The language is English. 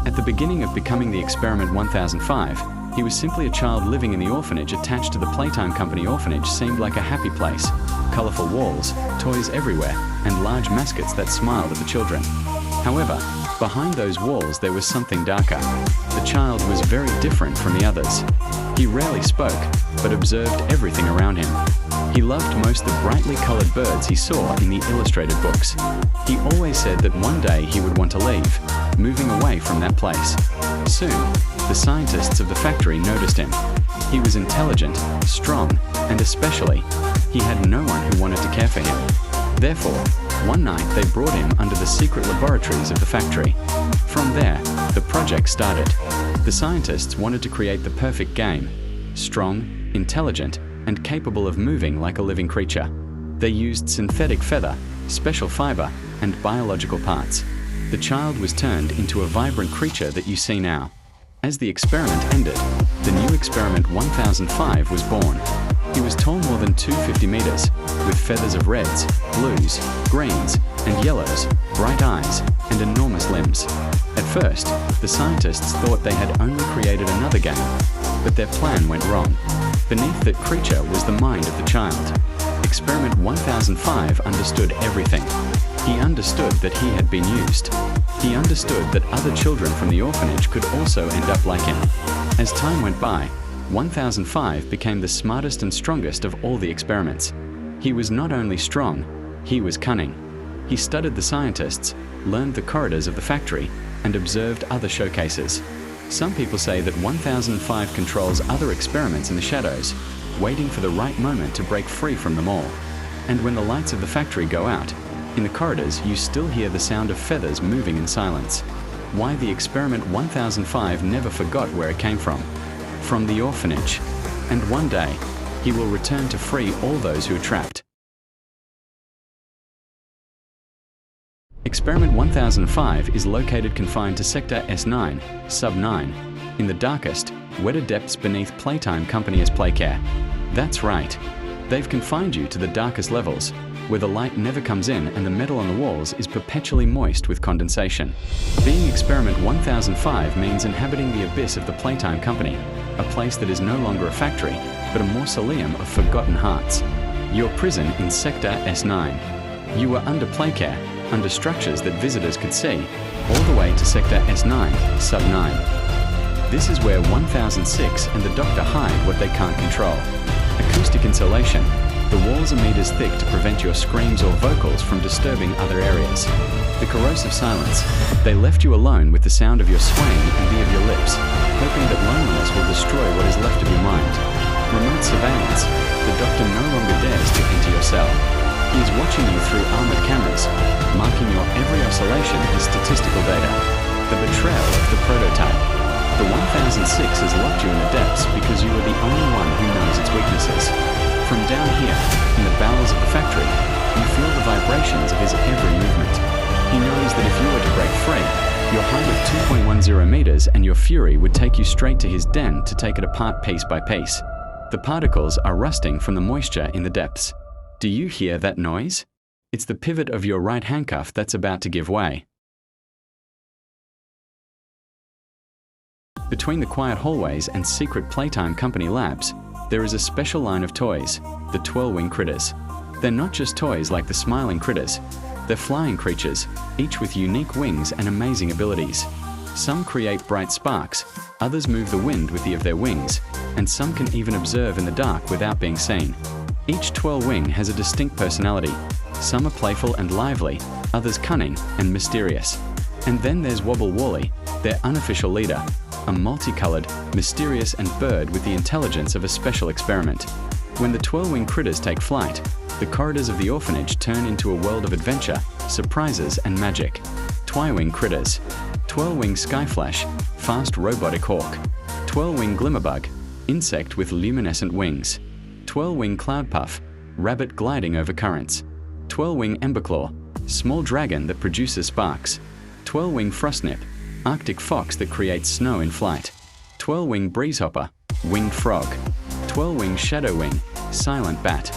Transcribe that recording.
At the beginning of becoming the Experiment 1005, he was simply a child living in the orphanage attached to the Playtime Company orphanage. Seemed like a happy place. Colorful walls, toys everywhere, and large mascots that smiled at the children. However, behind those walls there was something darker. The child was very different from the others. He rarely spoke, but observed everything around him. He loved most the brightly colored birds he saw in the illustrated books. He always said that one day he would want to leave, moving away from that place. Soon, the scientists of the factory noticed him. He was intelligent, strong, and especially, he had no one who wanted to care for him. Therefore, one night they brought him under the secret laboratories of the factory. From there, the project started. The scientists wanted to create the perfect game, strong, intelligent, and capable of moving like a living creature. They used synthetic feather, special fiber, and biological parts. The child was turned into a vibrant creature that you see now. As the experiment ended, the new Experiment 1005 was born. He was tall more than 250 meters, with feathers of reds, blues, greens, and yellows, bright eyes, and enormous limbs. At first, the scientists thought they had only created another game, but their plan went wrong. Beneath that creature was the mind of the child. Experiment 1005 understood everything. He understood that he had been used. He understood that other children from the orphanage could also end up like him. As time went by, 1005 became the smartest and strongest of all the experiments. He was not only strong, he was cunning. He studied the scientists, learned the corridors of the factory, and observed other showcases. Some people say that 1005 controls other experiments in the shadows, waiting for the right moment to break free from them all. And when the lights of the factory go out, in the corridors you still hear the sound of feathers moving in silence. Why the Experiment 1005 never forgot where it came from the orphanage. And one day, he will return to free all those who are trapped. Experiment 1005 is located confined to Sector S9, Sub 9, in the darkest, wetter depths beneath Playtime Company's Playcare. That's right. They've confined you to the darkest levels, where the light never comes in and the metal on the walls is perpetually moist with condensation. Being Experiment 1005 means inhabiting the abyss of the Playtime Company, a place that is no longer a factory, but a mausoleum of forgotten hearts. Your prison in Sector S9. You were under Playcare, under structures that visitors could see, all the way to Sector S9, Sub 9. This is where 1006 and the Doctor hide what they can't control. Acoustic insulation. The walls are meters thick to prevent your screams or vocals from disturbing other areas. The corrosive silence. They left you alone with the sound of your swaying and the of your lips, hoping that loneliness will destroy what is left of your mind. Remote surveillance. The Doctor no longer dares to enter your cell. He is watching you through armored cameras, marking your every oscillation as statistical data. The betrayal of the prototype. The 1006 has locked you in the depths because you are the only one who knows its weaknesses. From down here, in the bowels of the factory, you feel the vibrations of his every movement. He knows that if you were to break free, your height of 2.10 meters and your fury would take you straight to his den to take it apart piece by piece. The particles are rusting from the moisture in the depths. Do you hear that noise? It's the pivot of your right handcuff that's about to give way. Between the quiet hallways and secret Playtime Company labs, there is a special line of toys, the 12-wing critters. They're not just toys like the smiling critters. They're flying creatures, each with unique wings and amazing abilities. Some create bright sparks, others move the wind with the of their wings, and some can even observe in the dark without being seen. Each 12-wing has a distinct personality. Some are playful and lively, others cunning and mysterious. And then there's Wobble Wally, their unofficial leader, a multicolored, mysterious bird with the intelligence of a special experiment. When the 12-wing critters take flight, the corridors of the orphanage turn into a world of adventure, surprises and magic. Twilight-wing critters, 12-wing skyflash, fast robotic hawk, 12-wing glimmerbug, insect with luminescent wings, 12-wing cloudpuff, rabbit gliding over currents, 12-wing emberclaw, small dragon that produces sparks, 12-wing frostnip, Arctic fox that creates snow in flight, 12-wing breezehopper, winged frog, 12-wing shadowwing, silent bat,